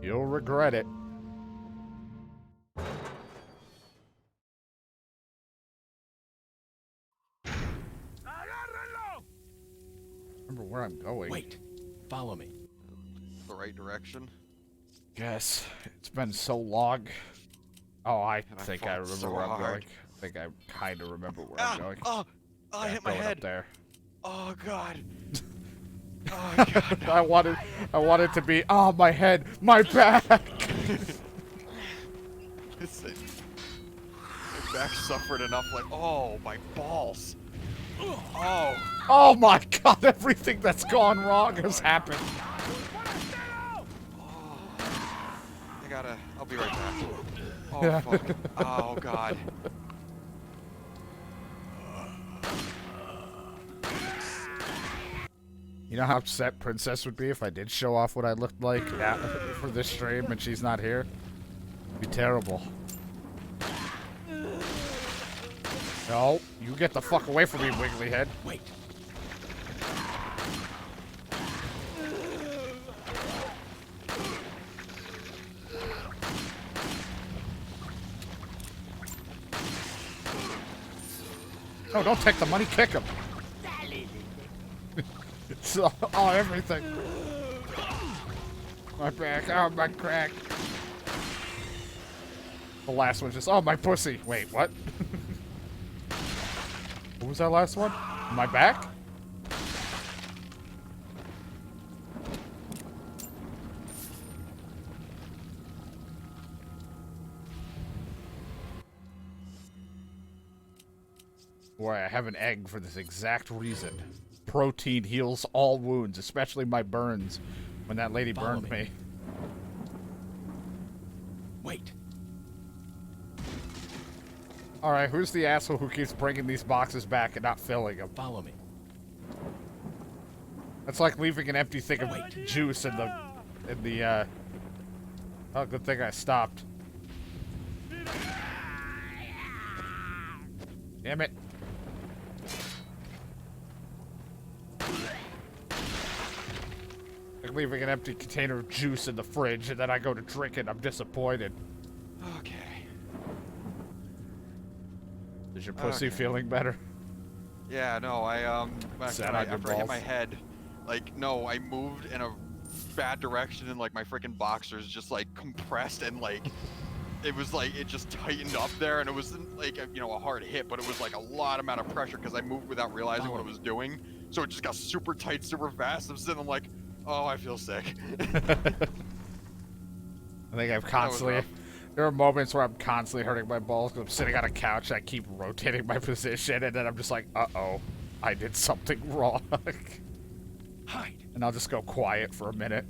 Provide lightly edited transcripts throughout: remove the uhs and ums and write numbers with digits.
You'll regret it. Remember where I'm going. Wait. Follow me. The right direction. Guess. It's been so long. Oh, I think I fought remember so where I'm hard. going. I think I kind of remember where I'm going. Oh, I hit my going head. up there. Oh god. Oh god. No. I wanted to be. Oh, my head, my back. Listen, my back suffered enough. Like, oh my balls. Oh. Oh my god! Everything that's gone wrong has happened. I'll be right back. Oh Yeah. fuck. Oh god. You know how upset Princess would be if I did show off what I looked like for this stream and she's not here? It'd be terrible. No, you get the fuck away from me, Wiggly Head. Wait. No, don't take the money, kick him. It's everything. My back, oh, my crack. The last one's just, oh, my pussy. Wait, what? What was that last one? My back? Boy, I have an egg for this exact reason. Protein heals all wounds, especially my burns, when that lady burned me. Wait. Alright, who's the asshole who keeps bringing these boxes back and not filling them? Follow me. That's like leaving an empty thing of juice in the, Oh, good thing I stopped. Damn it. Like leaving an empty container of juice in the fridge and then I go to drink it, I'm disappointed. Okay. Is your pussy feeling better? Yeah, no, after I hit my head, like, no, I moved in a bad direction and like my freaking boxers just like compressed and like it was like it just tightened up there and it wasn't like a hard hit, but it was like a lot amount of pressure because I moved without realizing what I was doing, so it just got super tight super fast. I'm sitting like, oh, I feel sick. I think I've constantly there are moments where I'm constantly hurting my balls because I'm sitting on a couch and I keep rotating my position and then I'm just like, uh-oh, I did something wrong. Hide. And I'll just go quiet for a minute.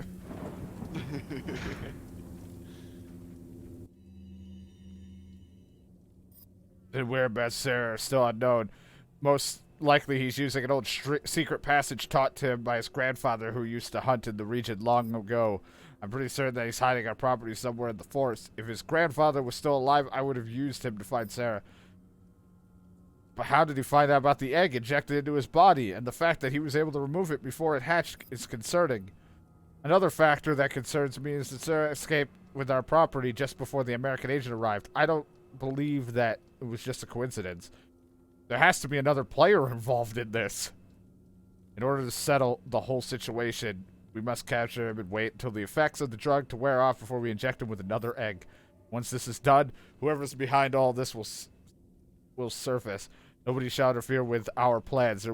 The whereabouts Sarah are still unknown. Most likely he's using an old secret passage taught to him by his grandfather who used to hunt in the region long ago. I'm pretty certain that he's hiding our property somewhere in the forest. If his grandfather was still alive, I would have used him to find Sarah. But how did he find out about the egg injected into his body? And the fact that he was able to remove it before it hatched is concerning. Another factor that concerns me is that Sarah escaped with our property just before the American agent arrived. I don't believe that it was just a coincidence. There has to be another player involved in this. In order to settle the whole situation, we must capture him and wait until the effects of the drug to wear off before we inject him with another egg. Once this is done, whoever's behind all this will surface. Nobody shall interfere with our plans.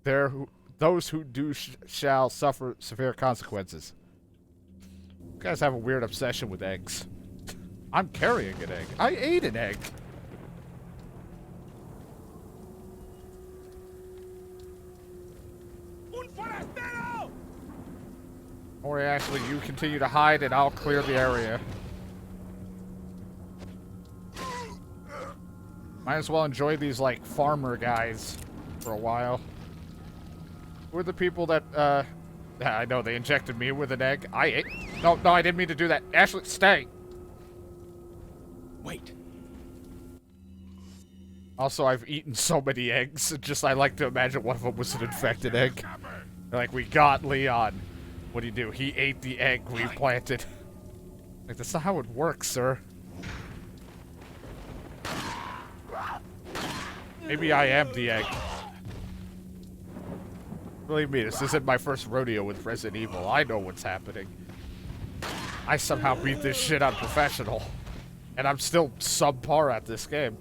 Those who do shall suffer severe consequences. You guys have a weird obsession with eggs. I'm carrying an egg. I ate an egg. Don't worry, Ashley, you continue to hide and I'll clear the area. Might as well enjoy these, like, farmer guys for a while. Who are the people that, yeah, I know, they injected me with an egg. I ate. No, I didn't mean to do that. Ashley, stay. Wait. Also, I've eaten so many eggs. I like to imagine one of them was an infected egg. Like, we got Leon. What do? He ate the egg we planted. Like, that's not how it works, sir. Maybe I am the egg. Believe me, this isn't my first rodeo with Resident Evil. I know what's happening. I somehow beat this shit on professional. And I'm still subpar at this game.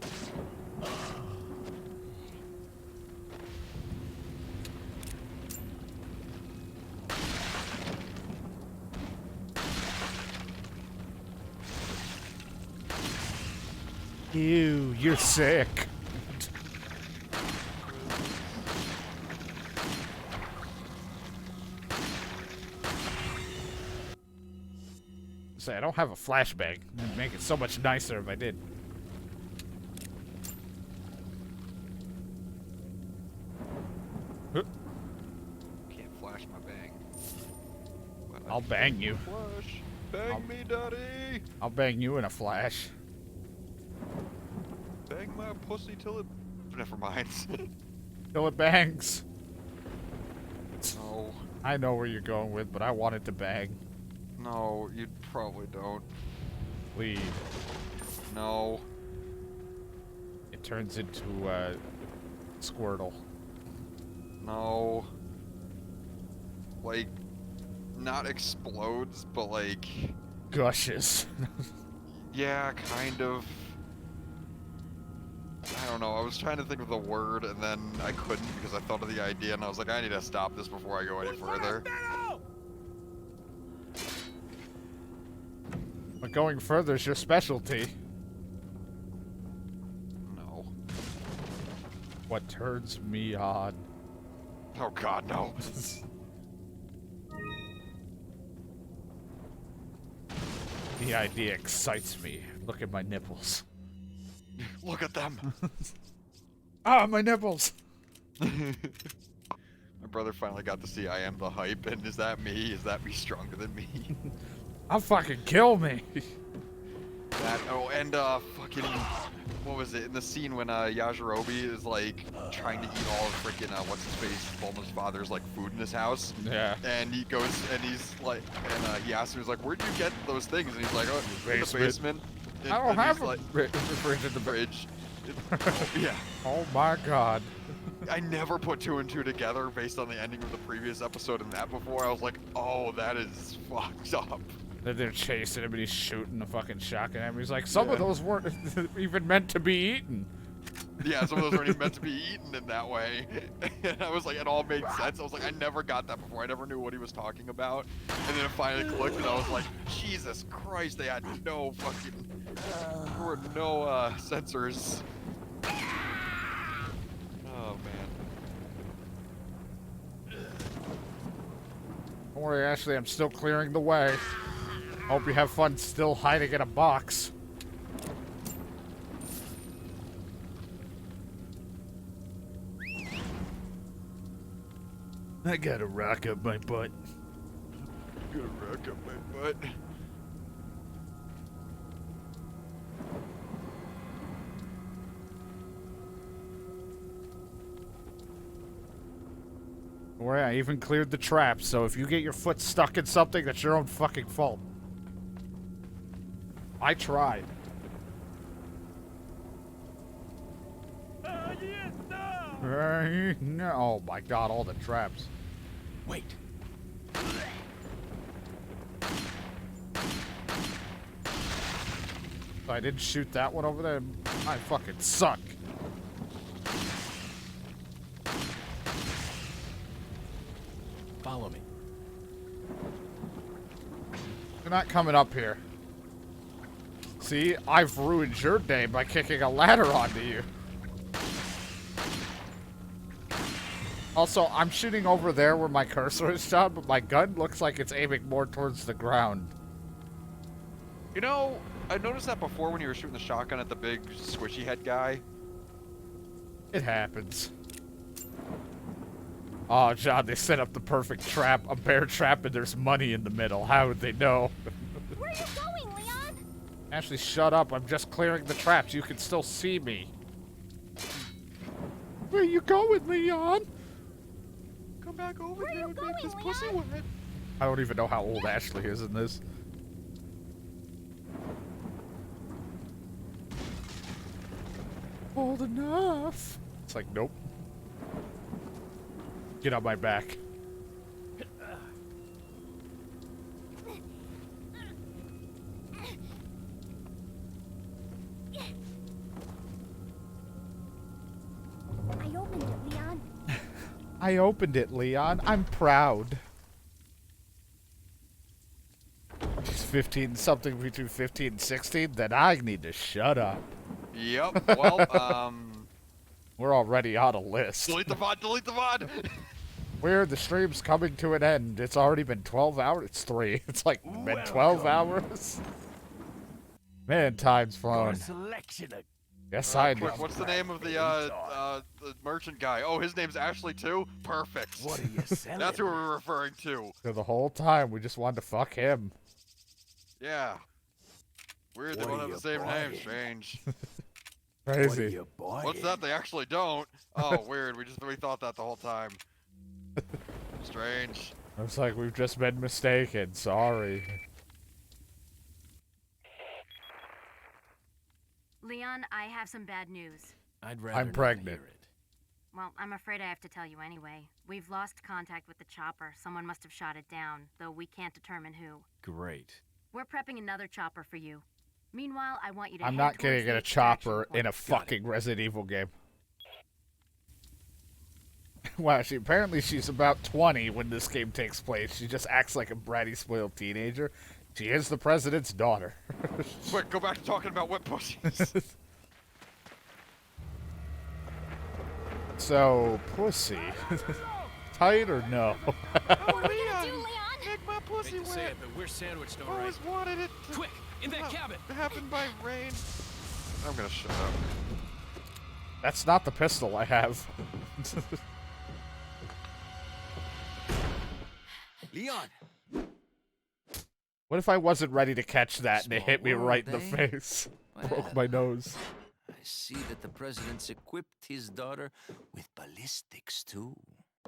Ew, you're sick. Say, I don't have a flashbang. It'd make it so much nicer if I did. Can't flash my bang. But I'll bang you. Flash. Bang me, daddy. I'll bang you in a flash. Bang my pussy till it... Never mind. Till it bangs. No. I know where you're going with, but I want it to bang. No, you probably don't. Leave. No. It turns into, Squirtle. No. Like, not explodes, but like... Gushes. Yeah, kind of. I don't know, I was trying to think of the word, and then I couldn't because I thought of the idea, and I was like, I need to stop this before I go any further. But going further is your specialty. No. What turns me on? Oh god, no. The idea excites me. Look at my nipples. Look at them! Ah, my nipples! My brother finally got to see I am the hype, and is that me? Is that me stronger than me? I'll fucking kill me! That, oh, and fucking, what was it, in the scene when Yajirobe is like trying to eat all of freaking, what's his face, Bulma's father's like food in his house. Yeah. And he goes, and he's like, and he asks him, he's like, where'd you get those things? And he's like, oh, in the basement. And, I don't have like, a fridge in the fridge. Yeah. Oh my god. I never put two and two together based on the ending of the previous episode and that before. I was like, oh, that is fucked up. They're chasing him and he's shooting a fucking shotgun at him. He's like, some of those weren't even meant to be eaten. Yeah, some of those weren't even meant to be eaten in that way. And I was like, it all made sense. I was like, I never got that before. I never knew what he was talking about. And then it finally clicked and I was like, Jesus Christ, they had no fucking, there were no sensors. Oh, man. Don't worry, Ashley, I'm still clearing the way. Hope you have fun still hiding in a box. I got a rock up my butt. Got a rock up my butt. Don't worry, I even cleared the trap, so if you get your foot stuck in something, that's your own fucking fault. I tried. No. Oh my god, all the traps. Wait. If I didn't shoot that one over there, I fucking suck. Follow me. You're not coming up here. See, I've ruined your day by kicking a ladder onto you. Also, I'm shooting over there where my cursor is shot, but my gun looks like it's aiming more towards the ground. You know, I noticed that before when you were shooting the shotgun at the big squishy head guy. It happens. Oh, John, they set up the perfect trap, a bear trap, and there's money in the middle. How would they know? Where are you going, Leon? Ashley, shut up. I'm just clearing the traps. You can still see me. Where you going, Leon? Come back over Where here you and going, make this Leon? pussy wet. I don't even know how old Ashley is in this. Old enough. It's like, nope. Get on my back. I opened it, Leon. I opened it, Leon. I'm proud. She's 15, something between 15 and 16. Then I need to shut up. Yep. Well, We're already on a list. delete the VOD. Delete the VOD. Weird, the stream's coming to an end. It's already been 12 hours. It's 3. It's like been 12 hours. Man, time's flown. Selection of Yes, I know. Quick, what's the name of the merchant guy? Oh, his name's Ashley too? Perfect. what are you selling? That's who we're referring to. So the whole time, we just wanted to fuck him. Yeah. Weird, they What don't are have the you same name. buying? Strange. What are Crazy. you buying? What's that? They actually don't. Oh, weird. We thought that the whole time. Strange. Looks like we've just been mistaken. Sorry. Leon, I have some bad news. I'd rather I'm not pregnant. hear it. Well, I'm afraid I have to tell you anyway. We've lost contact with the chopper. Someone must have shot it down, though we can't determine who. Great. We're prepping another chopper for you. Meanwhile, I want you to I'm head not towards gonna the get a extraction chopper point. in a fucking Resident Evil game. Wow, apparently she's about 20 when this game takes place. She just acts like a bratty, spoiled teenager. She is the president's daughter. Quick, go back to talking about wet pussies. So, pussy. Tight or no? What are we gonna do, Leon? Make my pussy Hate to say wet. it, but we're sandwiched all I right. always wanted it to Quick, in that cabin. happen by rain. I'm gonna shut up. That's not the pistol I have. Leon! What if I wasn't ready to catch that and it Small hit me world, right in the eh? face? Well, Broke my nose. I see that the president's equipped his daughter with ballistics, too.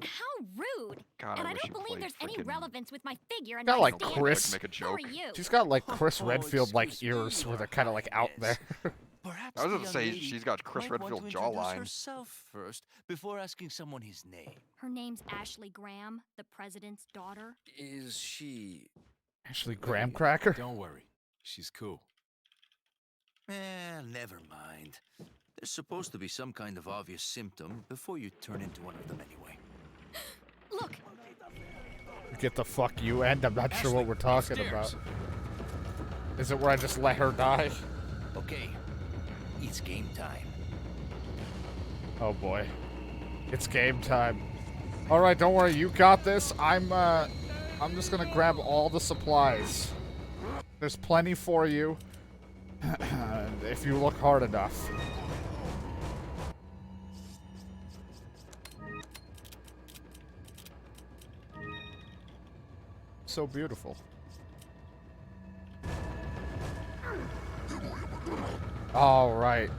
How rude! God, And I wish don't you believe played there's any frickin'- relevance with my figure and Got my like standards. Chris. Make a Who are joke. you? She's got like Chris Oh, Redfield-like excuse me, ears where Your they're kind of like out there. Highness. Perhaps I was the gonna young say lady she's got Chris might want Redfield to introduce jawline. herself first before asking someone his name. Her name's Ashley Graham, the president's daughter. Is she? Ashley Graham Cracker. Don't worry. She's cool. Never mind. There's supposed to be some kind of obvious symptom before you turn into one of them anyway. Look, Get the fuck you end. I'm not sure what Ashley, we're talking upstairs. about. Is it where I just let her die? Okay, it's game time. Oh boy. It's game time. Alright, don't worry, you got this. I'm just gonna grab all the supplies. There's plenty for you. If you look hard enough. So beautiful. Alright.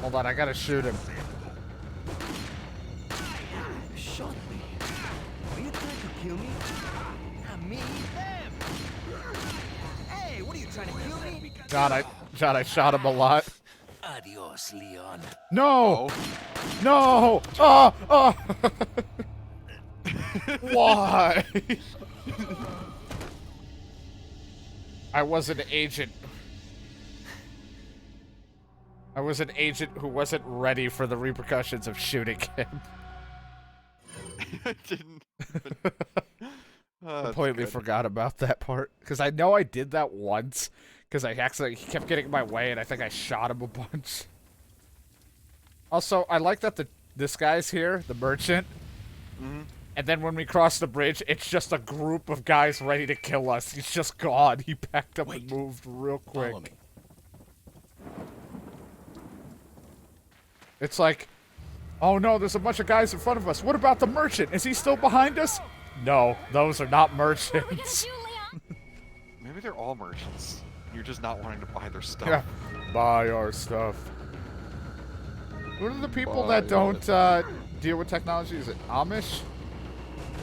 Hold on, I gotta shoot him. You shot me. Are you trying to kill me? Not me. Them. Hey, what are you trying to kill me? God, I shot him a lot. Adios, Leon. No! No! Oh! Oh! Why? I was an agent. I was an agent who wasn't ready for the repercussions of shooting him. I didn't. Completely forgot about that part. Because I know I did that once. Because I accidentally he kept getting in my way and I think I shot him a bunch. Also, I like that this guy's here, the merchant. Mm-hmm. And then when we cross the bridge, it's just a group of guys ready to kill us. He's just gone. He packed up and Wait. moved real quick. Follow me. It's like, oh no, there's a bunch of guys in front of us. What about the merchant? Is he still behind us? No, those are not what are we gonna merchants. do, Leon? Maybe they're all merchants. You're just not wanting to buy their stuff. Yeah, buy our stuff. What are the people Buy that don't deal with technology? Is it Amish?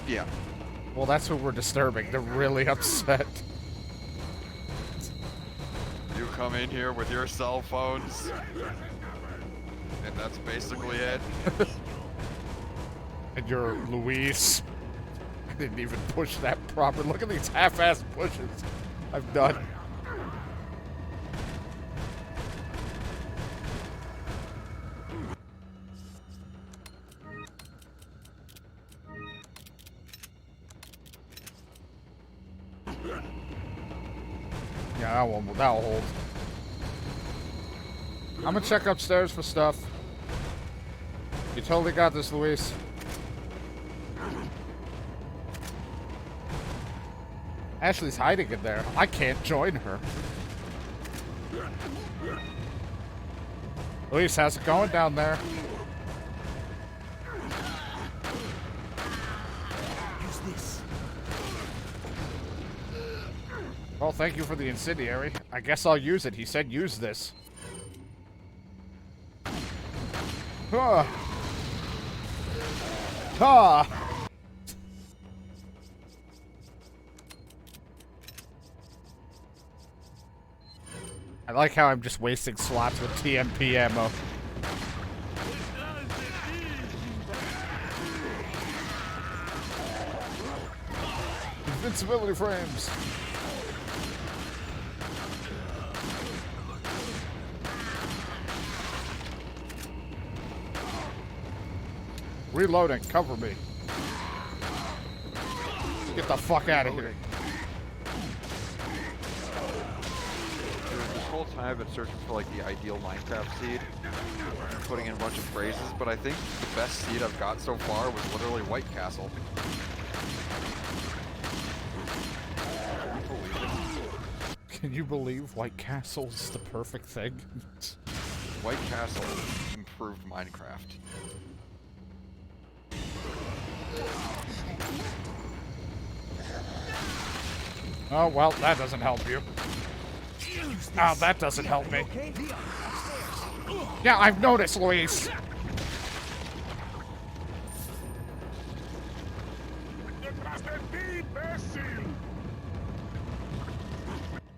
Yeah. Well, that's what we're disturbing. They're really upset. You come in here with your cell phones. And that's basically it. And you're Luis. I didn't even push that proper. Look at these half-assed pushes I've done. Yeah, that'll hold. I'm gonna check upstairs for stuff. You totally got this, Luis. Ashley's hiding in there. I can't join her. Luis, how's it going down there? Use this. Well, thank you for the incendiary. I guess I'll use it. He said use this. Ah. Ah. I like how I'm just wasting slots with TMP ammo. Invincibility frames. Reloading, cover me. Get the fuck out of here. This whole time I've been searching for like the ideal Minecraft seed, putting in a bunch of phrases, but I think the best seed I've got so far was literally White Castle. Can you believe White Castle's the perfect thing? White Castle improved Minecraft. Oh, well, that doesn't help you. Oh, that doesn't help me. Okay, Leon, upstairs. Yeah, I've noticed, Luis.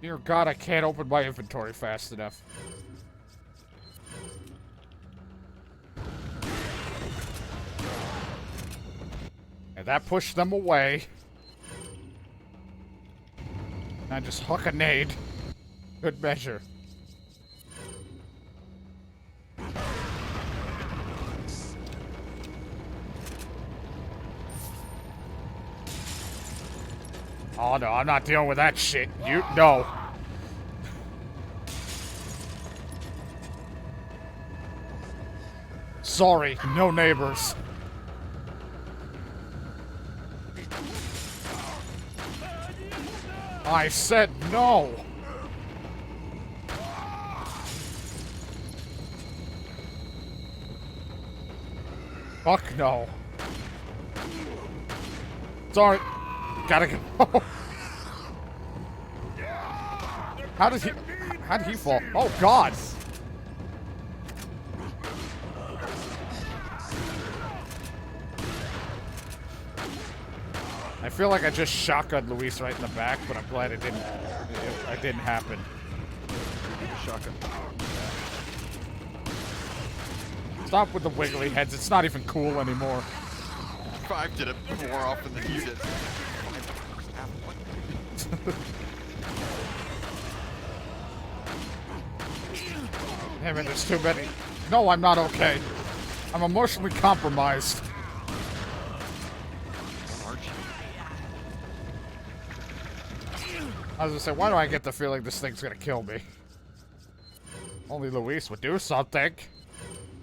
Dear God, I can't open my inventory fast enough. And that pushed them away. I just huck a nade. Good measure. Oh no, I'm not dealing with that shit. You no. Sorry, no neighbors. I said no. Fuck no. Sorry. Gotta go. How did he fall? Oh God. I feel like I just shotgunned Luis right in the back, but I'm glad it didn't happen. Shotgun. Stop with the wiggly heads. It's not even cool anymore. 5 did it more often than you did. Damn it, there's too many. No, I'm not okay. I'm emotionally compromised. Aren't you? I was gonna say, why do I get the feeling this thing's gonna kill me? Only Luis would do something.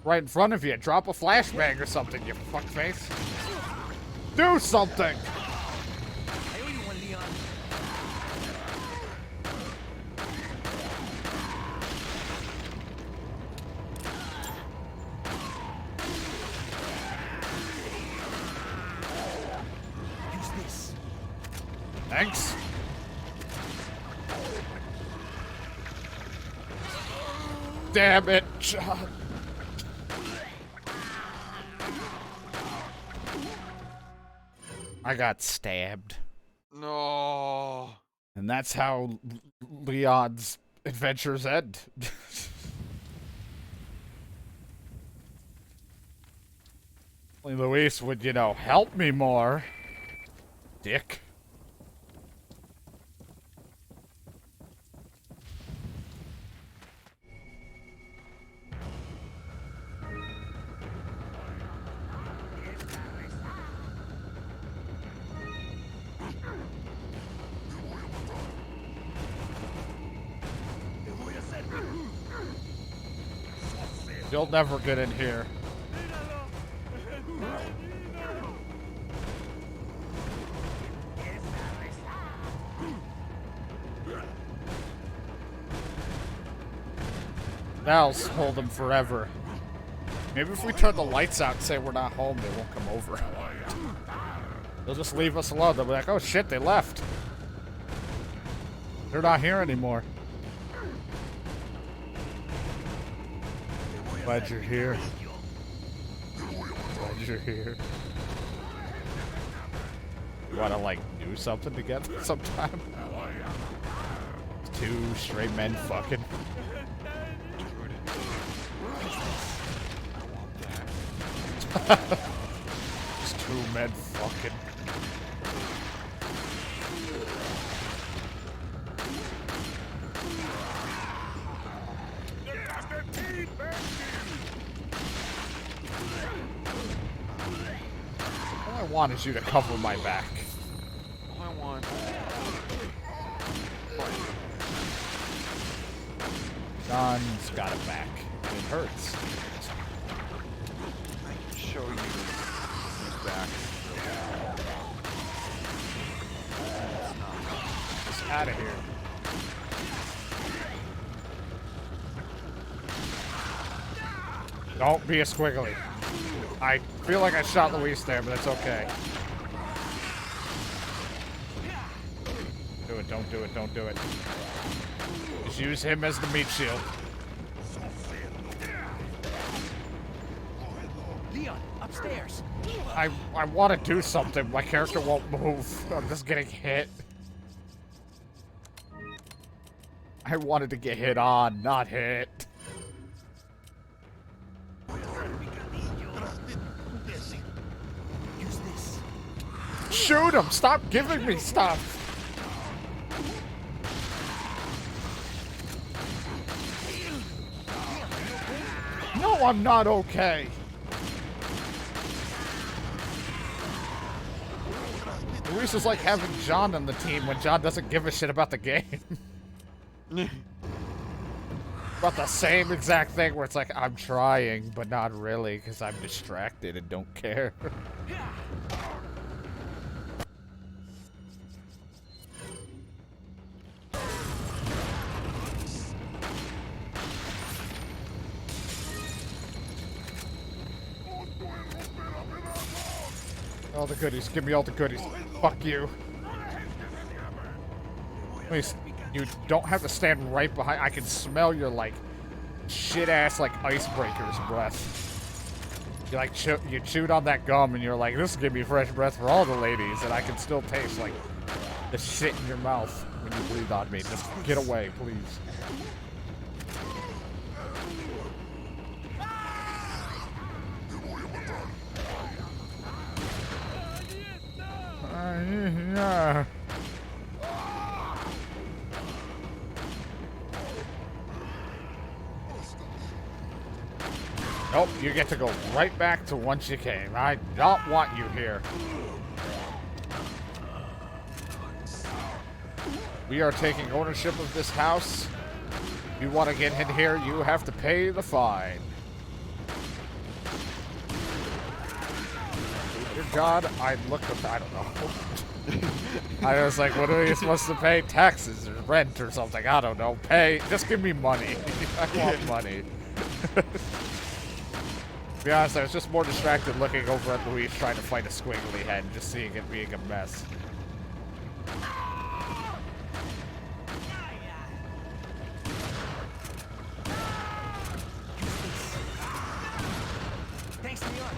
Right in front of you, drop a flashbang or something, you fuckface. Do something! I owe you one, Leon. Use this. Thanks. Damn it, John. I got stabbed. No. And that's how Leon's adventures end. Luis would, you know, help me more. Dick. You'll never get in here. That'll hold them forever. Maybe if we turn the lights out and say we're not home, they won't come over. They'll just leave us alone. They'll be like, oh shit, they left. They're not here anymore. Glad you're here. Glad you're here. You wanna, like, do something together sometime? Two straight men fucking. Just two men fucking. All I want is you to cover my back. All I want. John's got it back. And it hurts. I can show you his back. Just out of here. Don't be a squiggly. I feel like I shot Luis there, but that's okay. Do it, don't do it, don't do it. Just use him as the meat shield. Leon, upstairs. I want to do something. My character won't move. I'm just getting hit. I wanted to get hit on, not hit. Use this. Shoot him! Stop giving me stuff! No, I'm not okay. Luis is like having John on the team when John doesn't give a shit about the game. About the same exact thing where it's like, I'm trying, but not really, because I'm distracted and don't care. All the goodies. Give me all the goodies. Fuck you. Please, you don't have to stand right behind. I can smell your, like, shit-ass, like, icebreakers breath. You, like, you chewed on that gum and you're like, this will give me fresh breath for all the ladies. And I can still taste, like, the shit in your mouth when you breathe on me. Just get away, please. Yeah. Nope, you get to go right back to once you came. I don't want you here. We are taking ownership of this house. If you want to get in here, you have to pay the fine. Dear God, I looked up, I don't know. I was like, what are you supposed to pay? Taxes or rent or something? I don't know. Pay, just give me money. I want money. To be honest, I was just more distracted looking over at Luis trying to fight a squiggly head and just seeing it being a mess. Thanks, Leon.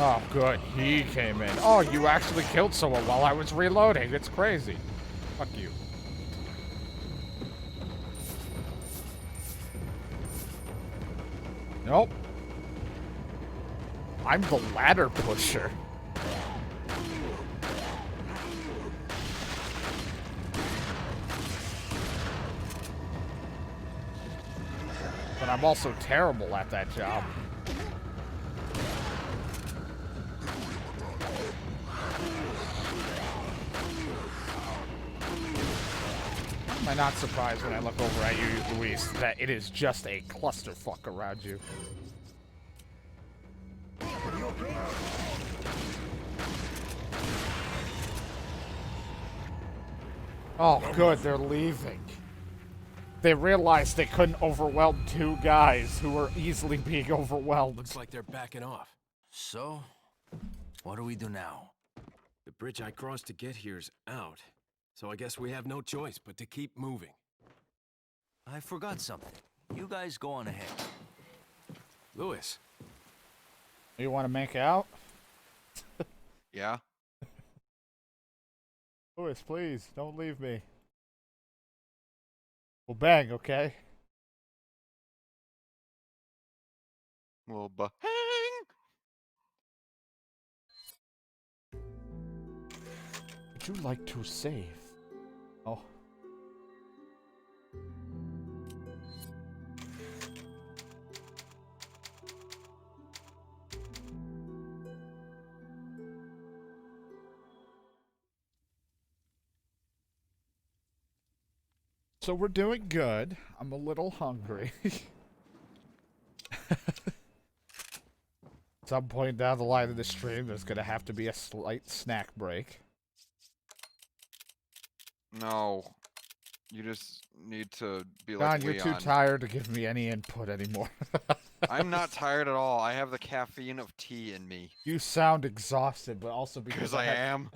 Oh, good. He came in. Oh, you actually killed someone while I was reloading. It's crazy. Fuck you. Nope. I'm the ladder pusher. But I'm also terrible at that job. Am I not surprised when I look over at you, Luis, that it is just a clusterfuck around you? Oh, good, they're leaving. They realized they couldn't overwhelm two guys who were easily being overwhelmed. Looks like they're backing off. So, what do we do now? The bridge I crossed to get here's out. So I guess we have no choice but to keep moving. I forgot something. You guys go on ahead. Lewis. You want to make out? Yeah. Luis, please, don't leave me. We'll bang, okay? Well, bang. Would you like to save? Oh. So we're doing good. I'm a little hungry. Some point down the line of the stream, there's gonna have to be a slight snack break. No. You just need to be Don, like you're Leon. too tired to give me any input anymore. I'm not tired at all. I have the caffeine of tea in me. You sound exhausted, but also because Because I am.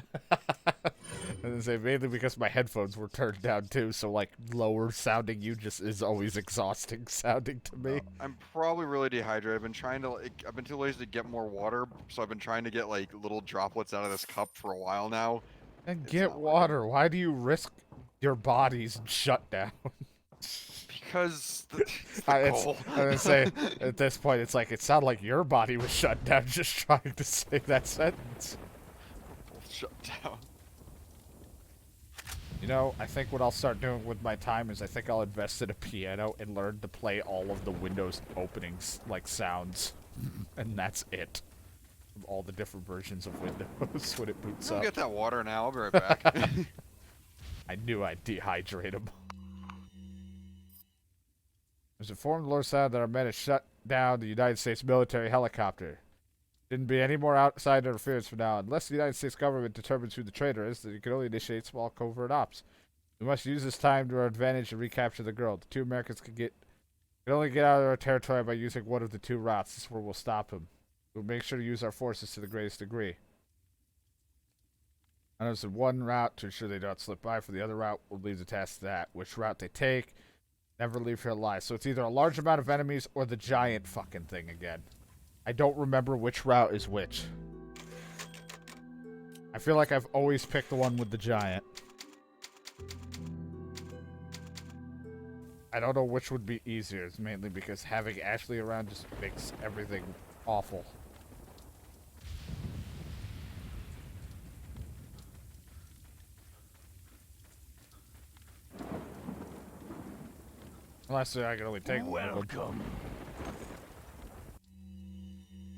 And say mainly because my headphones were turned down too, so like lower sounding you just is always exhausting sounding to me. I'm probably really dehydrated. I've been trying to I've been too lazy to get more water, so I've been trying to get like little droplets out of this cup for a while now. And It's get not water. Why do you risk your bodies shut down? Because it's I'm goal. gonna say at this point it's like it sounded like your body was shut down just trying to say that sentence. Both shut down. You know, I think what I'll start doing with my time is I think I'll invest in a piano and learn to play all of the Windows openings, like, sounds. And that's it. Of all the different versions of Windows when it boots I'll up. get that water now. I'll be right back. I knew I'd dehydrate him. There's informed Lord Sound that our men have shut down the United States military helicopter. Shouldn't be any more outside interference from now. Unless the United States government determines who the traitor is, then you can only initiate small covert ops. We must use this time to our advantage and recapture the girl. The two Americans can only get out of our territory by using one of the two routes. This is where we'll stop him. We'll make sure to use our forces to the greatest degree. And there's one route to ensure they don't slip by. For the other route, we'll leave the task to that. Which route they take, never leave here alive. So it's either a large amount of enemies or the giant fucking thing again. I don't remember which route is which. I feel like I've always picked the one with the giant. I don't know which would be easier. It's mainly because having Ashley around just makes everything awful. Unless I can only take one of them. Welcome.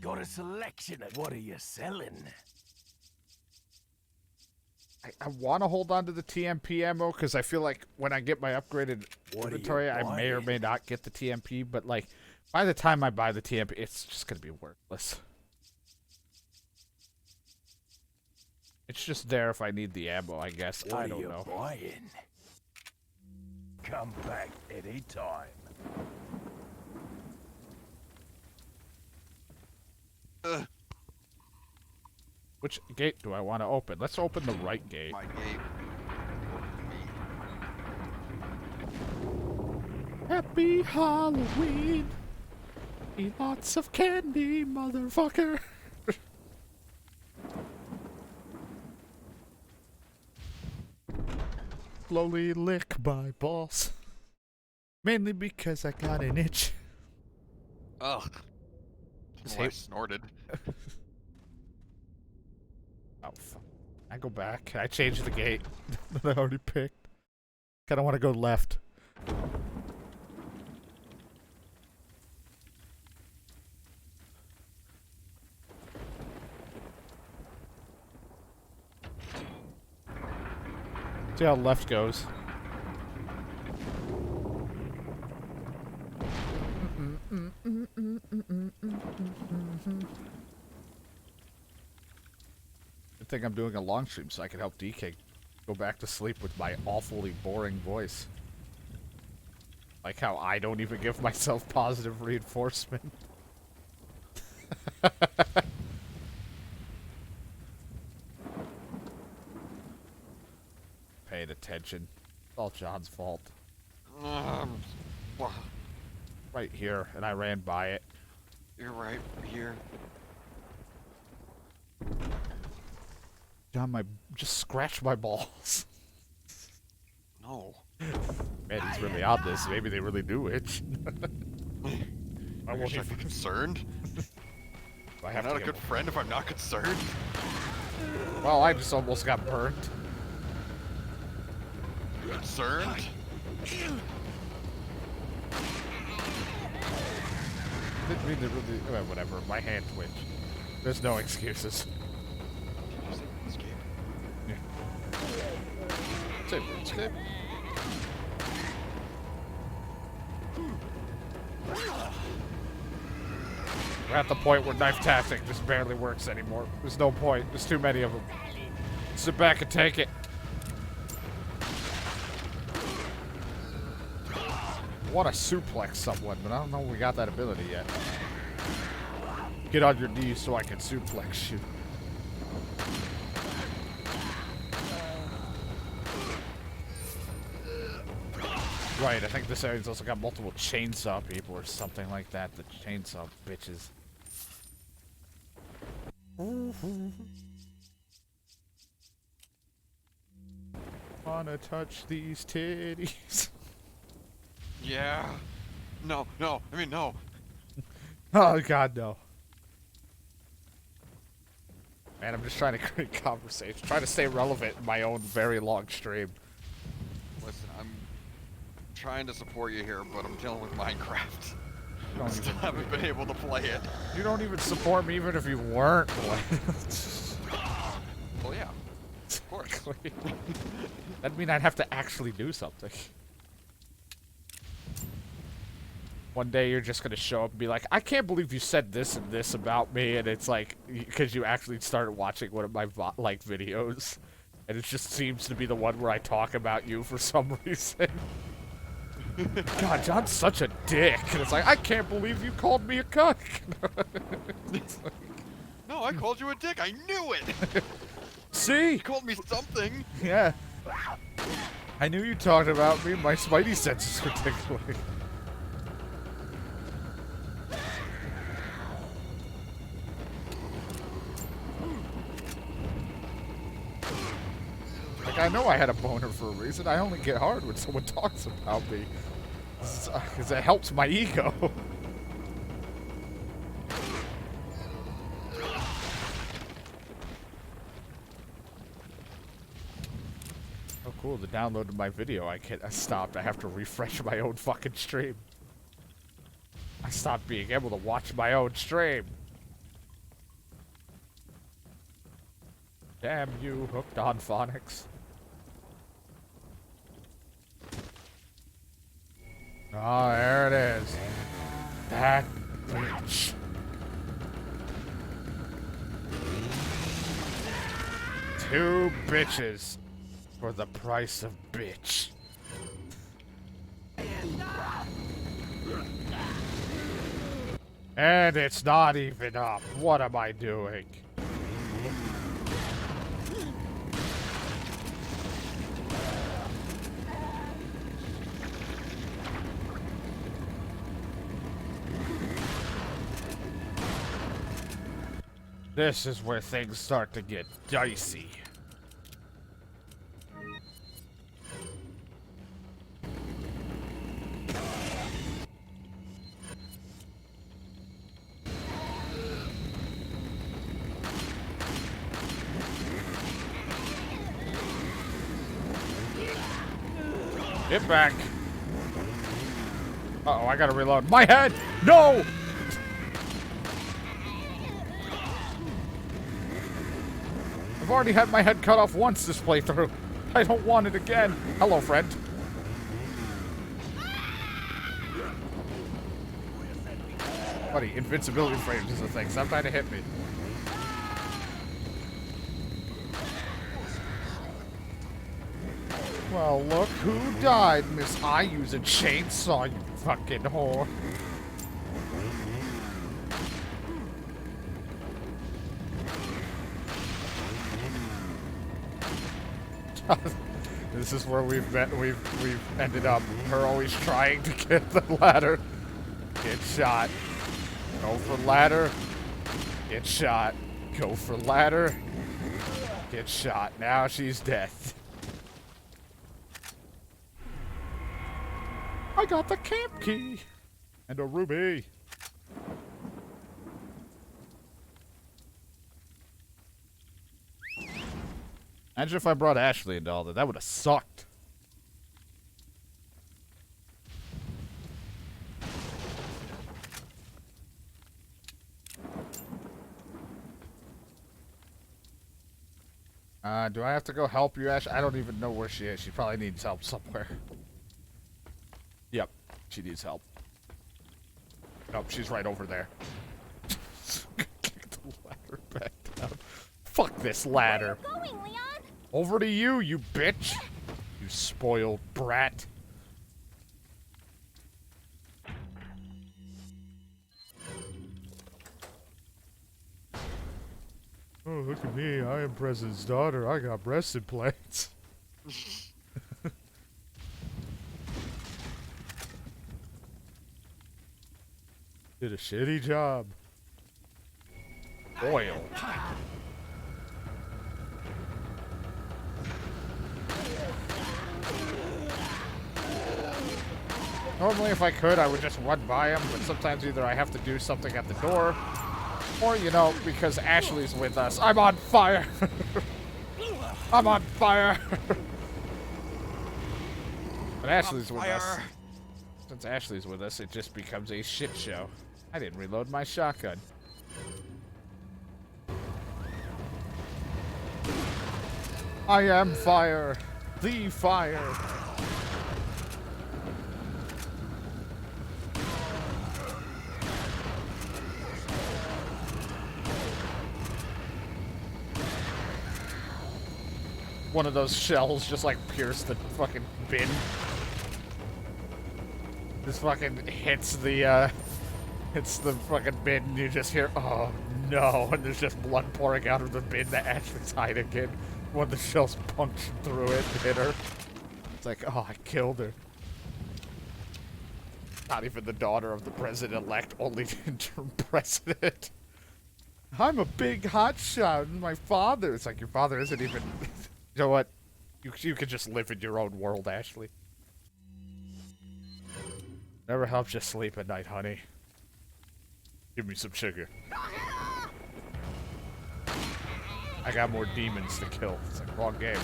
Got a selection of what are you selling? I want to hold on to the TMP ammo because I feel like when I get my upgraded inventory, I may or may not get the TMP. But like, by the time I buy the TMP, it's just gonna be worthless. It's just there if I need the ammo, I guess. I don't know. Buying? Come back anytime. Which gate do I want to open? Let's open the right gate. My gate. Happy Halloween! Eat lots of candy, motherfucker! Slowly lick my balls. Mainly because I got an itch. Ugh. Well, I snorted. Oh, fuck. I go back. I change the gate that I already picked. Kinda want to go left. See how left goes. Good thing I'm doing a long stream so I can help DK go back to sleep with my awfully boring voice. Like how I don't even give myself positive reinforcement. Paying attention. It's all John's fault. Right here, and I ran by it. You're right here. John, just scratch my balls. No. Man, he's really on this. Maybe they really do itch. I wish I'd be concerned. I'm not a good friend if I'm not concerned. Well, I just almost got burned. Concerned? Didn't mean to really. Well, whatever. My hand twitched. There's no excuses. Did you say RuneScape? Yeah. Say RuneScape. We're at the point where knife tactic just barely works anymore. There's no point. There's too many of them. Sit back and take it. I want to suplex someone, but I don't know if we got that ability yet. Get on your knees so I can suplex you. Right, I think this area's also got multiple chainsaw people or something like that. The chainsaw bitches. Wanna touch these titties? Yeah. No, no. I mean, no. Oh god, no. Man, I'm just trying to create conversation. Trying to stay relevant in my own very long stream. Listen, I'm trying to support you here, but I'm dealing with Minecraft. I still Even, haven't been able to play it. you don't even support me even if you weren't playing. Well, yeah. Of course. That'd mean I'd have to actually do something. One day you're just gonna show up and be like, I can't believe you said this and this about me, and it's like, because you actually started watching one of my videos, and it just seems to be the one where I talk about you for some reason. God, John's such a dick, and it's like, I can't believe you called me a cuck. It's like, No, I called you a dick. I knew it. see? You called me something. Yeah. I knew you talked about me. My spidey senses were tickling. Like, I know I had a boner for a reason. I only get hard when someone talks about me. Because it helps my ego. Oh, cool. The download of my video, I stopped. I have to refresh my own fucking stream. I stopped being able to watch my own stream. Damn you, hooked on phonics. Oh, there it is. That bitch. Two bitches for the price of bitch. And it's not even up. What am I doing? This is where things start to get dicey. Get back. Uh-oh, I gotta reload. My head! No! I've already had my head cut off once this playthrough. I don't want it again. Hello, friend. Buddy, invincibility frames is a thing. Stop trying to hit me. Well, look who died, Miss I use a chainsaw, you fucking whore. This is where we've ended up. Her always trying to get the ladder. Get shot. Go for ladder. Get shot. Go for ladder. Get shot. Now she's dead. I got the camp key. And a ruby. Imagine if I brought Ashley into all that. That would have sucked. Do I have to go help you, Ash? I don't even know where she is. She probably needs help somewhere. Yep, she needs help. Nope, she's right over there. Kick the ladder back down. Fuck this ladder. Where are you going, Leon? Over to you, you bitch. You spoiled brat. Oh, look at me. I am President's daughter. I got breast implants. Did a shitty job. Oil. Normally, if I could, I would just run by him, but sometimes either I have to do something at the door, or, you know, because Ashley's with us. I'm on fire! I'm on fire! But Ashley's with us. Since Ashley's with us, it just becomes a shit show. I didn't reload my shotgun. I am fire. The fire. One of those shells just like pierced the fucking bin. This fucking hits the fucking bin and you just hear, oh no, and there's just blood pouring out of the bin that Ashley's hiding in when the shells punctured through it and hit her. It's like, oh, I killed her. Not even the daughter of the president-elect, only the interim president. I'm a big hotshot, and my father. It's like, your father isn't even... You know what? You can just live in your own world, Ashley. Never helps you sleep at night, honey. Give me some sugar. I got more demons to kill. It's like, wrong game.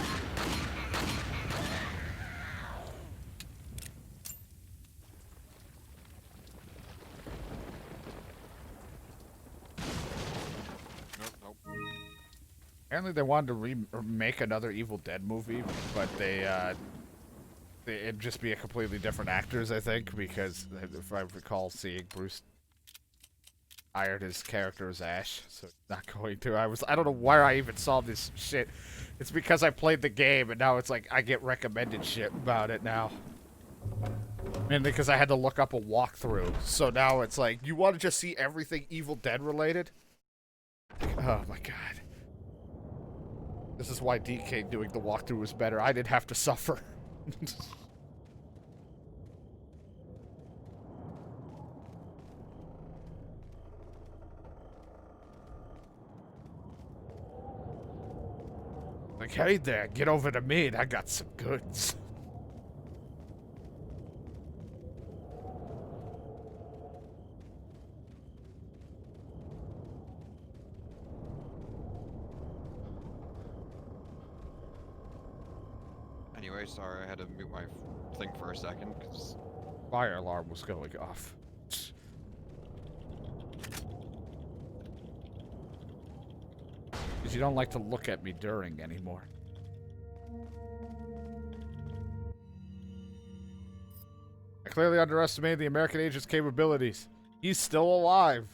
Nope. Apparently they wanted to make another Evil Dead movie, but it'd just be a completely different actors, I think, because if I recall seeing Bruce hired his character as Ash, so he's not going to. I don't know where I even saw this shit. It's because I played the game, and now it's like I get recommended shit about it now. Mainly because I had to look up a walkthrough, so now it's like, you want to just see everything Evil Dead related? Oh my god. This is why DK doing the walkthrough was better. I didn't have to suffer. Like, hey there, get over to me and I got some goods. Anyway, sorry, I had to mute my thing for a second, because... Fire alarm was going off. Because you don't like to look at me during anymore. I clearly underestimated the American agent's capabilities. He's still alive.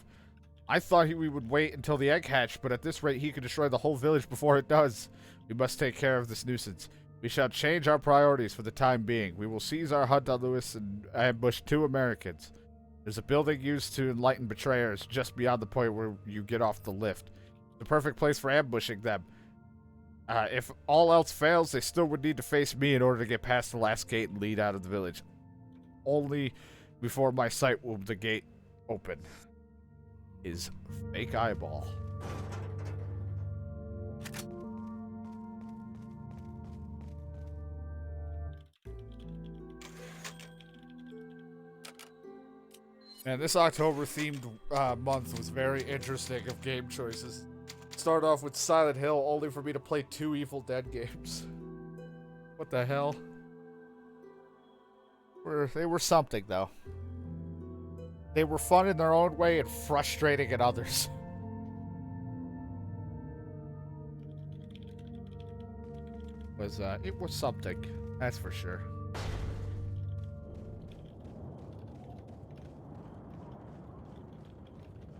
I thought we would wait until the egg hatched, but at this rate he could destroy the whole village before it does. We must take care of this nuisance. We shall change our priorities for the time being. We will seize our hunt on Lewis and ambush 2 Americans. There's a building used to enlighten betrayers just beyond the point where you get off the lift. The perfect place for ambushing them. If all else fails, they still would need to face me in order to get past the last gate and lead out of the village. Only before my sight will the gate open. His fake eyeball. And this October-themed month was very interesting of game choices. Start off with Silent Hill, only for me to play 2 Evil Dead games. What the hell? They were something, though. They were fun in their own way and frustrating in others. It was something, that's for sure.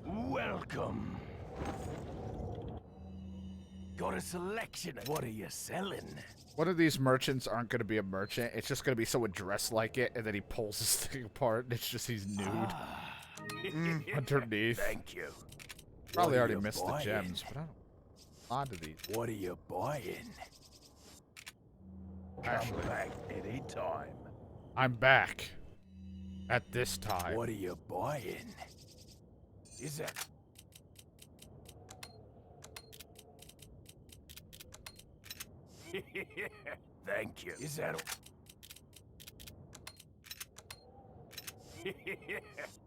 Welcome. Got a selection. What are you selling? One of these merchants aren't going to be a merchant. It's just going to be someone dressed like it, and then he pulls his thing apart, and it's just he's nude underneath. Thank you. Probably already missed the gems, but I don't onto these. What are you buying? Come back any time. I'm back. At this time. What are you buying? Is that... Thank you. Is that...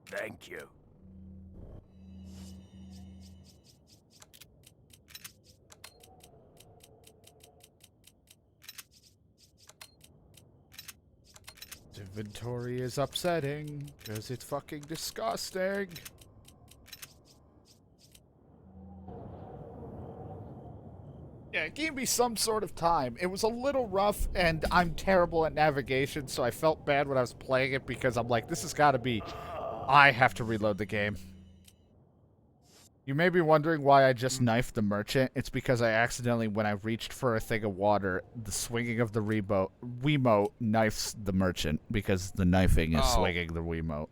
Thank you. Inventory is upsetting, because it's fucking disgusting. Yeah, it gave me some sort of time. It was a little rough, and I'm terrible at navigation, so I felt bad when I was playing it, because I'm like, this has got to be... I have to reload the game. You may be wondering why I just knifed the merchant. It's because I accidentally, when I reached for a thing of water, the swinging of the Wiimote knifes the merchant, because the knifing is swinging the Wiimote.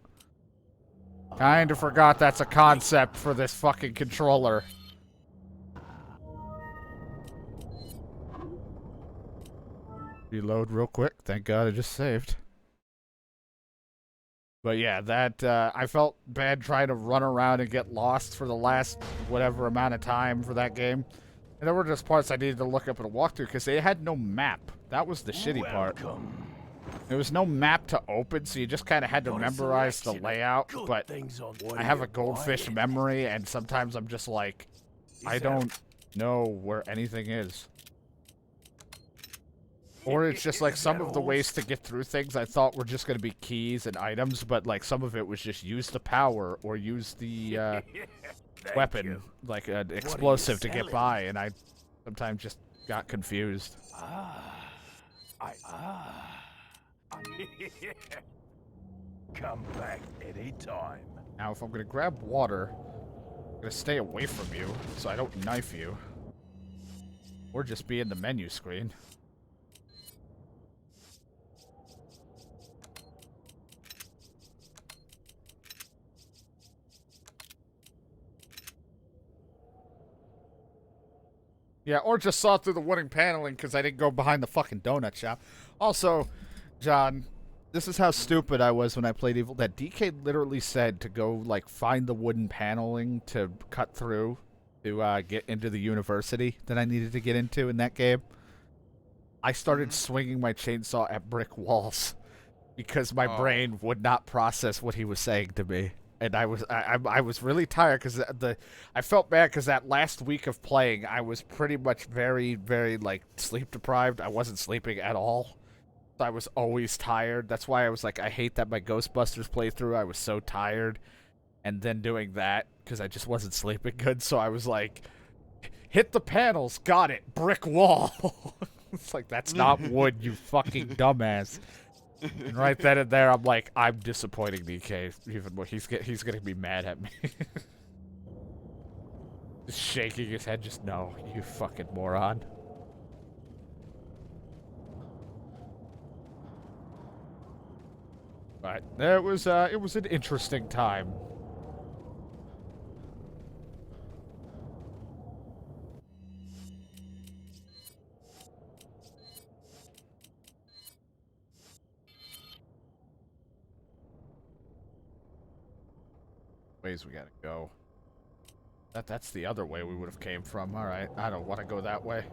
Kinda forgot that's a concept for this fucking controller. Reload real quick. Thank God I just saved. But yeah, that, I felt bad trying to run around and get lost for the last whatever amount of time for that game. And there were just parts I needed to look up and walk through because they had no map. That was the shitty part. There was no map to open, so you just kind of had to memorize the layout. But I have a goldfish memory, and sometimes I'm just like, I don't know where anything is. Or it's just like some of the ways to get through things I thought were just going to be keys and items, but like some of it was just use the power or use the weapon, like an explosive to get by, and I sometimes just got confused. Come back anytime. Now if I'm going to grab water, I'm going to stay away from you so I don't knife you. Or just be in the menu screen. Yeah, or just saw through the wooden paneling because I didn't go behind the fucking donut shop. Also, John, this is how stupid I was when I played Evil Dead. DK literally said to go, like, find the wooden paneling to cut through to get into the university that I needed to get into in that game. I started swinging my chainsaw at brick walls because my brain would not process what he was saying to me. And I was really tired because I felt bad because that last week of playing I was pretty much very, very like sleep deprived. I wasn't sleeping at all, I was always tired. That's why I was like, I hate that my Ghostbusters playthrough, I was so tired. And then doing that, because I just wasn't sleeping good, so I was like, hit the panels, got it, brick wall. It's like, that's not wood, you fucking dumbass. And right then and there, I'm like, I'm disappointing DK even more. He's gonna be mad at me. Just shaking his head, just no, you fucking moron. But it was an interesting time. Ways we gotta go. That's the other way we would have came from. All right, I don't want to go that way.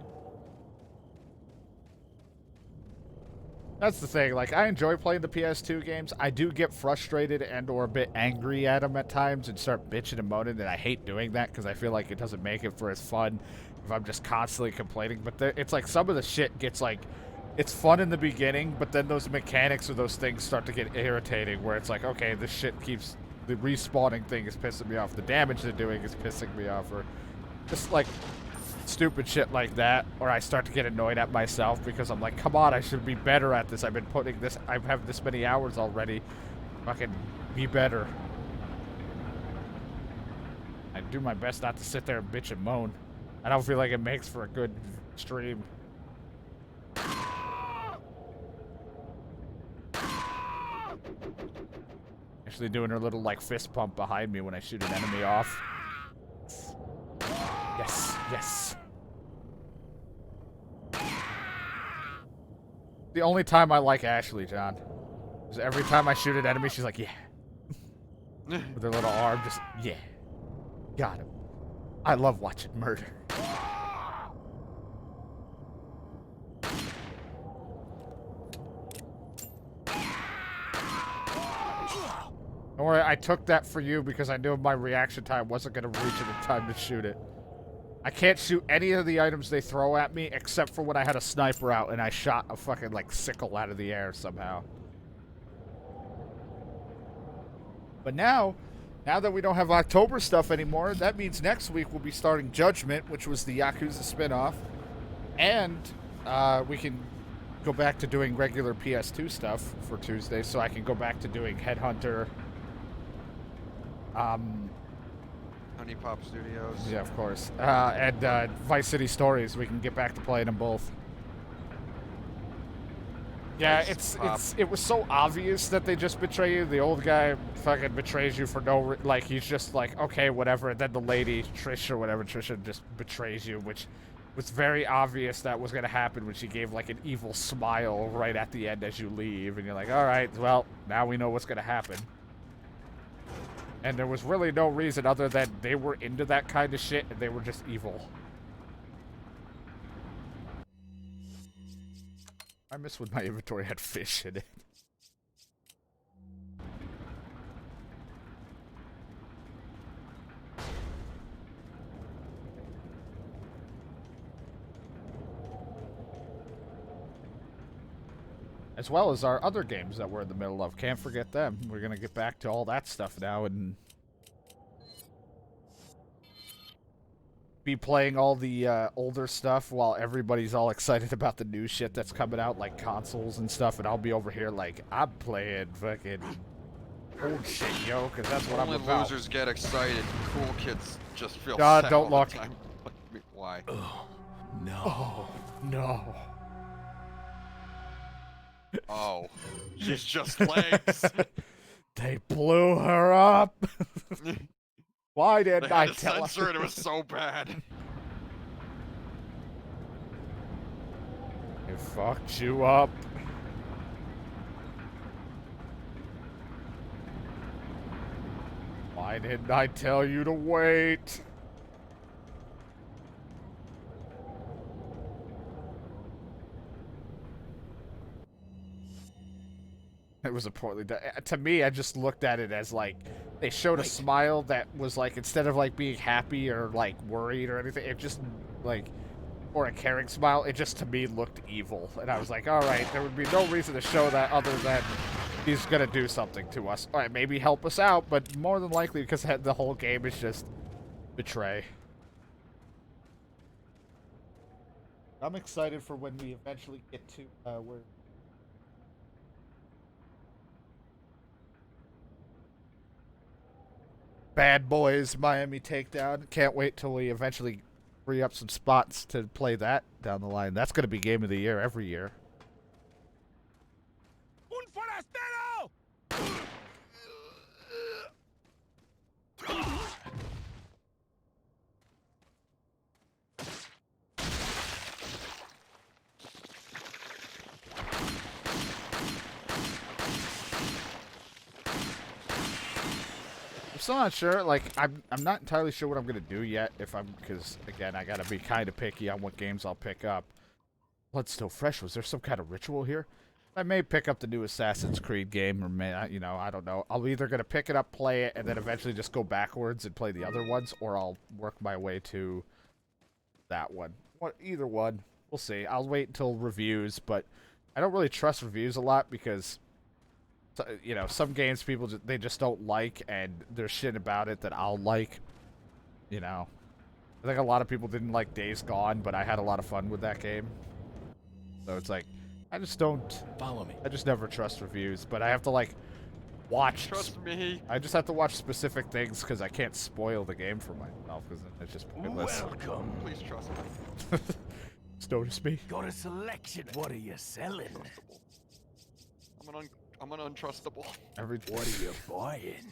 That's the thing, like, I enjoy playing the PS2 games. I do get frustrated and or a bit angry at them at times and start bitching and moaning, and I hate doing that because I feel like it doesn't make it for as fun if I'm just constantly complaining. But it's like some of the shit gets like, it's fun in the beginning, but then those mechanics of those things start to get irritating where it's like, okay, this shit keeps, the respawning thing is pissing me off, the damage they're doing is pissing me off, or just like stupid shit like that, or I start to get annoyed at myself because I'm like, come on, I should be better at this. I've been putting this, I have this many hours already. Fucking be better. I do my best not to sit there and bitch and moan. I don't feel like it makes for a good stream. Actually doing her little like fist pump behind me when I shoot an enemy off. Yes, yes. The only time I like Ashley, John, is every time I shoot an enemy, she's like, yeah. With her little arm, just, yeah. Got him. I love watching murder. Don't worry, I took that for you because I knew my reaction time wasn't going to reach it in time to shoot it. I can't shoot any of the items they throw at me except for when I had a sniper out and I shot a fucking, like, sickle out of the air somehow. But now that we don't have October stuff anymore, that means next week we'll be starting Judgment, which was the Yakuza spinoff. And we can go back to doing regular PS2 stuff for Tuesday, so I can go back to doing Headhunter. Honey Pop Studios. Yeah, of course. And Vice City Stories. We can get back to playing them both. Yeah, it was so obvious that they just betray you. The old guy fucking betrays you for like, he's just like, okay, whatever. And then the lady, Trish or whatever, Trisha just betrays you, which was very obvious that was going to happen when she gave like an evil smile right at the end as you leave. And you're like, all right, well, now we know what's going to happen. And there was really no reason other than they were into that kind of shit and they were just evil. I miss when my inventory had fish in it. As well as our other games that we're in the middle of. Can't forget them. We're going to get back to all that stuff now and be playing all the older stuff while everybody's all excited about the new shit that's coming out, like consoles and stuff, and I'll be over here like, I'm playing fucking old shit, yo, because that's what I'm about. Only losers get excited. Cool kids just feel God, sad don't all look. the time. Why? Oh, no. Oh, no. Oh, she's just legs. They blew her up. Why didn't They I had to tell censor her? it. It was so bad. They fucked you up. Why didn't I tell you to wait? It was a poorly done. To me, I just looked at it as like they showed a smile that was like, instead of like being happy or like worried or anything, it just like, or a caring smile. It just, to me, looked evil. And I was like, all right, there would be no reason to show that other than he's going to do something to us. All right, maybe help us out, but more than likely because the whole game is just betray. I'm excited for when we eventually get to where... Bad Boys Miami Takedown. Can't wait till we eventually free up some spots to play that down the line. That's going to be game of the year every year. Un forastero! I'm still not sure. Like, I'm not entirely sure what I'm gonna do yet. Because again, I gotta be kind of picky on what games I'll pick up. Blood's still fresh. Was there some kind of ritual here? I may pick up the new Assassin's Creed game, or may, I don't know. I'll either gonna pick it up, play it, and then eventually just go backwards and play the other ones, or I'll work my way to that one. Either one, we'll see. I'll wait until reviews, but I don't really trust reviews a lot because, some games people they just don't like, and there's shit about it that I'll like. I think a lot of people didn't like Days Gone, but I had a lot of fun with that game. So it's like, I just don't... Follow me. I just never trust reviews, but I have to, watch... Trust me. I just have to watch specific things because I can't spoil the game for myself because it's just pointless. Welcome. Please trust me. Just notice me. Got a selection. What are you selling? I'm an untrustable. What are you buying?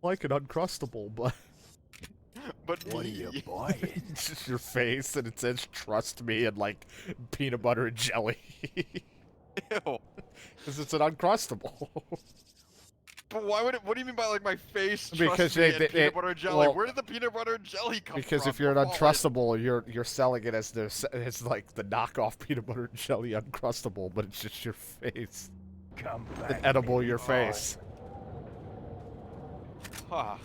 Like an Uncrustable, but... But What are you buying? It's just your face, and it says, trust me, and, peanut butter and jelly. Ew. Because it's an Uncrustable. But why would it? What do you mean by my face? Because Trust me, and peanut butter and jelly. well, Where did the peanut butter and jelly come from? Because if you're an Uncrustable, you're selling it as the knockoff peanut butter and jelly Uncrustable, but it's just your face. Come An back. edible your face. Huh.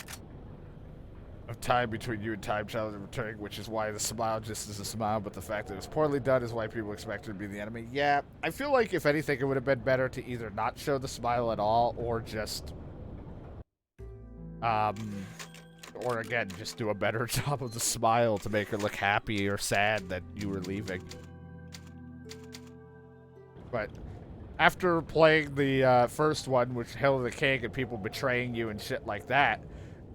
Of time between you and time travel returning, which is why the smile just is a smile, but the fact that it's poorly done is why people expect it to be the enemy. Yeah, I feel like if anything, it would have been better to either not show the smile at all, or just, or again, just do a better job of the smile to make her look happy or sad that you were leaving. But after playing the first one, which Hail to the King and people betraying you and shit like that,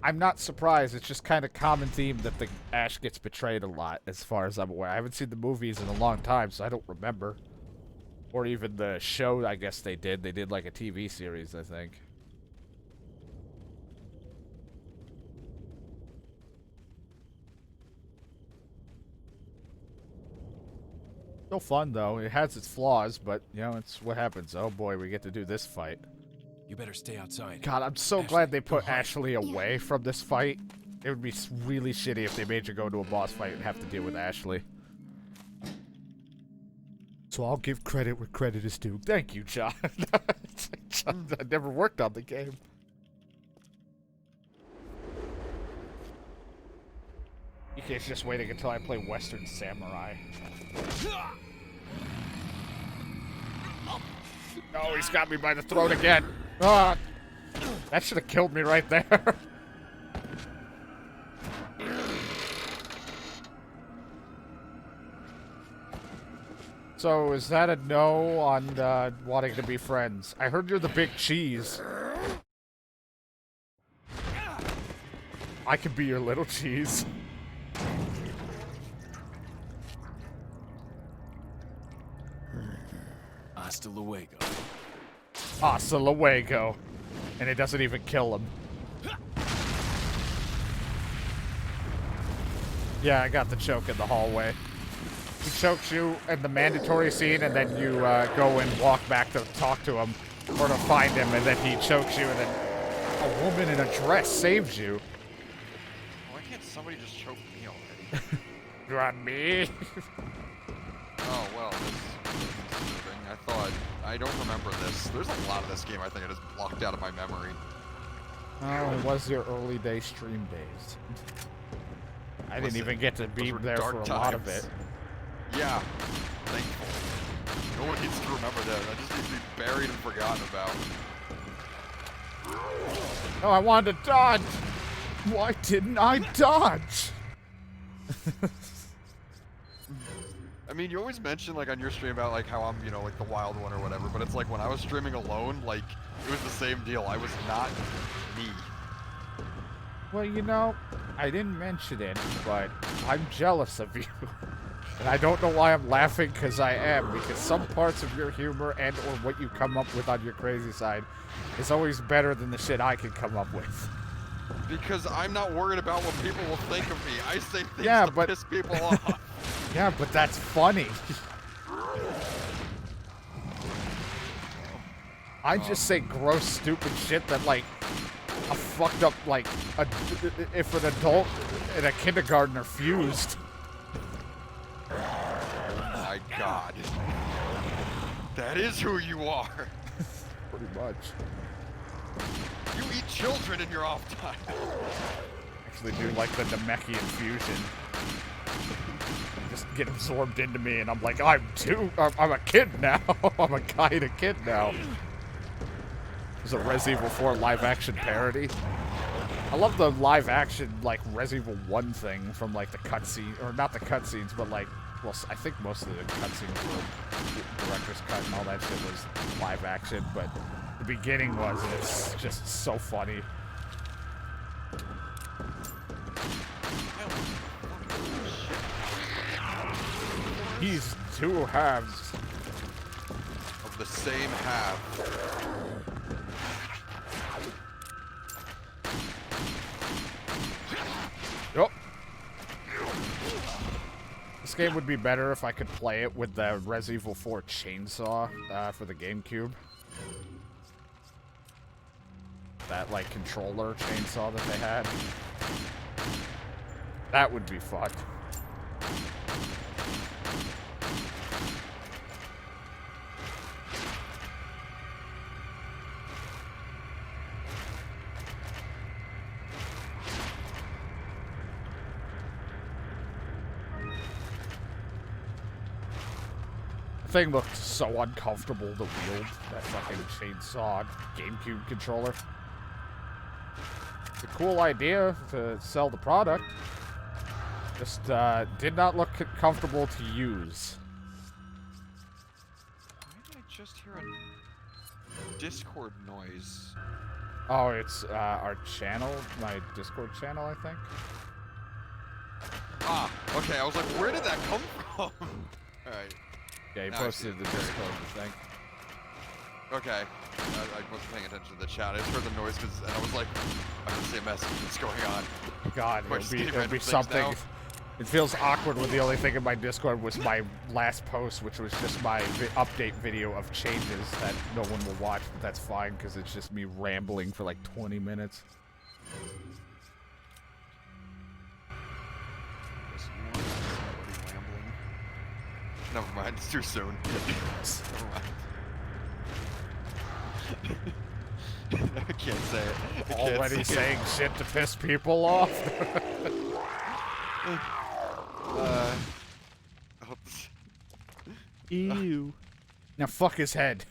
I'm not surprised. It's just kind of common theme that the Ash gets betrayed a lot, as far as I'm aware. I haven't seen the movies in a long time, so I don't remember. Or even the show, I guess they did. They did like a TV series, I think. Still fun, though. It has its flaws, but, it's what happens. Oh boy, we get to do this fight. You better stay outside. God, I'm so glad they put Ashley away from this fight. It would be really shitty if they made you go to a boss fight and have to deal with Ashley. So I'll give credit where credit is due. Thank you, John. John, I never worked on the game. EK's just waiting until I play Western Samurai. Oh, he's got me by the throat again. Ah, that should have killed me right there. So, is that a no on wanting to be friends? I heard you're the big cheese. I could be your little cheese. Hasta luego. Hasta luego. And it doesn't even kill him. Yeah, I got the choke in the hallway. He chokes you in the mandatory scene, and then you go and walk back to talk to him, or to find him, and then he chokes you, and then a woman in a dress saves you. Why can't somebody just choke me already? You want me? Oh, well, I don't remember this. There's a lot of this game I think I just blocked out of my memory. Oh, it was your early day stream days. I didn't even get to be there for a lot of it. Yeah. Thankful. No one needs to remember that. That just needs to be buried and forgotten about. No, I wanted to dodge. Why didn't I dodge? I mean, you always mention, like, on your stream about, like, how I'm, you know, like, the wild one or whatever, but it's like, when I was streaming alone, like, it was the same deal. I was not me. Well, you know, I didn't mention it, but I'm jealous of you. And I don't know why I'm laughing, because I am, because some parts of your humor and or what you come up with on your crazy side is always better than the shit I can come up with. Because I'm not worried about what people will think of me. I say things to piss people off. Yeah, but that's funny. I just say gross, stupid shit that, like, a fucked up, like, if an adult and a kindergartner fused. Oh my god. That is who you are. Pretty much. You eat children in your off time. Actually do like the Namekian fusion. Just get absorbed into me and I'm like, I'm a kid now. I'm a guy and a kid now. There's a Res Evil 4 live action parody. I love the live action, like, Res Evil 1 thing from, like, the cutscene, or not the cutscenes, but, like, well, I think most of the cutscenes were director's cut and all that shit was live action, but the beginning was, and it's just so funny. He's two halves of the same half. Yup. This game would be better if I could play it with the Res Evil 4 chainsaw for the GameCube. That, like, controller chainsaw that they had. That would be fun. Thing looked so uncomfortable to wield, that fucking chainsaw GameCube controller. It's a cool idea to sell the product. Just did not look comfortable to use. Why did I just hear a Discord noise? Oh, it's our channel, my Discord channel, I think. Ah, okay, I was like, where did that come from? Alright. Yeah, he posted the Discord, I think. Okay. I wasn't paying attention to the chat. I just heard the noise and I was like, I can see a message that's going on. God, it'll be something. Now? It feels awkward when the only thing in my Discord was my last post, which was just my update video of changes that no one will watch, but that's fine because it's just me rambling for like 20 minutes. Never mind, it's too soon. Never mind. I can't say it. Already saying shit to piss people off? Ew. Now fuck his head.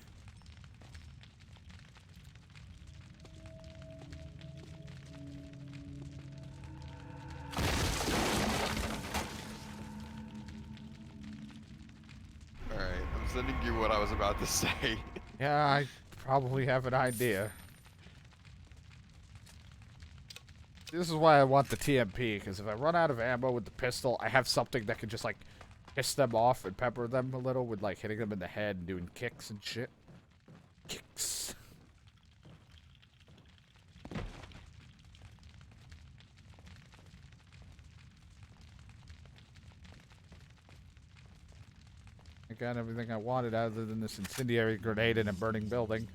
Sending you what I was about to say. Yeah, I probably have an idea. This is why I want the TMP, because if I run out of ammo with the pistol, I have something that can just, like, piss them off and pepper them a little with, like, hitting them in the head and doing kicks and shit. Kicks. I got everything I wanted other than this incendiary grenade in a burning building.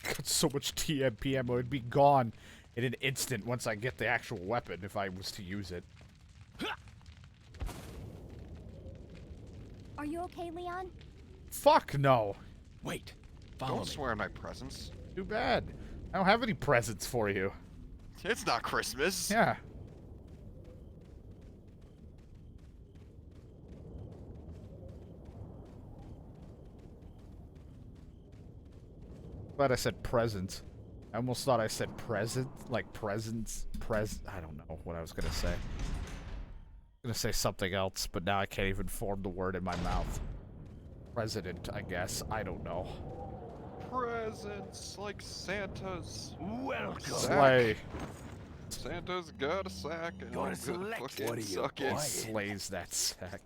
Got so much TMP ammo, it'd be gone in an instant once I get the actual weapon if I was to use it. Are you okay, Leon? Fuck no. Wait. Follow Don't me. swear in my presence. Too bad. I don't have any presents for you. It's not Christmas. Yeah. Glad I said presents. I almost thought I said present, like presents, I don't know what I was gonna say. Gonna say something else, but now I can't even form the word in my mouth. President, I guess. I don't know. Presents like Santa's. Welcome. Slay. Santa's got a sack and Gotta I'm select. gonna fucking What are you suck it. buying? Slays that sack.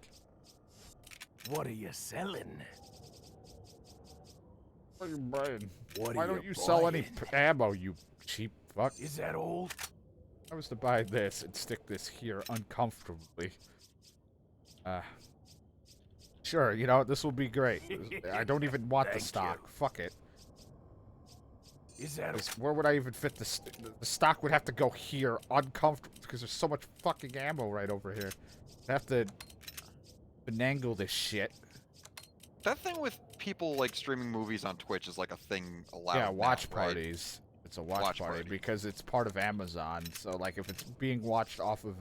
What are you selling? What are you buying? What Why are don't you you sell any buying? ammo, you cheap fuck? Is that all? I was to buy this and stick this here uncomfortably. Sure, you know, this will be great. I don't even want the Thank stock. you. Fuck it. Is that 'Cause where would I even fit this? The stock would have to go here, uncomfortable, because there's so much fucking ammo right over here. I have to finagle this shit. That thing with people like streaming movies on Twitch is like a thing allowed. Yeah, now, watch right? parties. It's a watch party party. because it's part of Amazon. So, like, if it's being watched off of,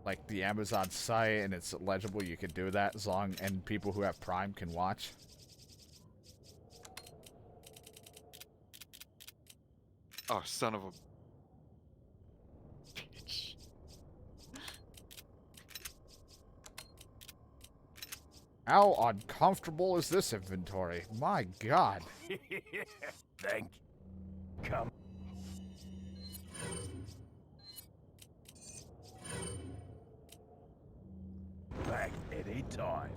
like, the Amazon site and it's legible, you can do that as long, and people who have Prime can watch. Oh, son of a bitch. How uncomfortable is this inventory? My God. Thank you. Come. Back any time.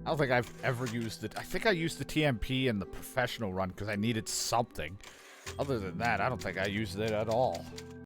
I don't think I've ever used it. I think I used the TMP in the professional run because I needed something. Other than that, I don't think I used it at all.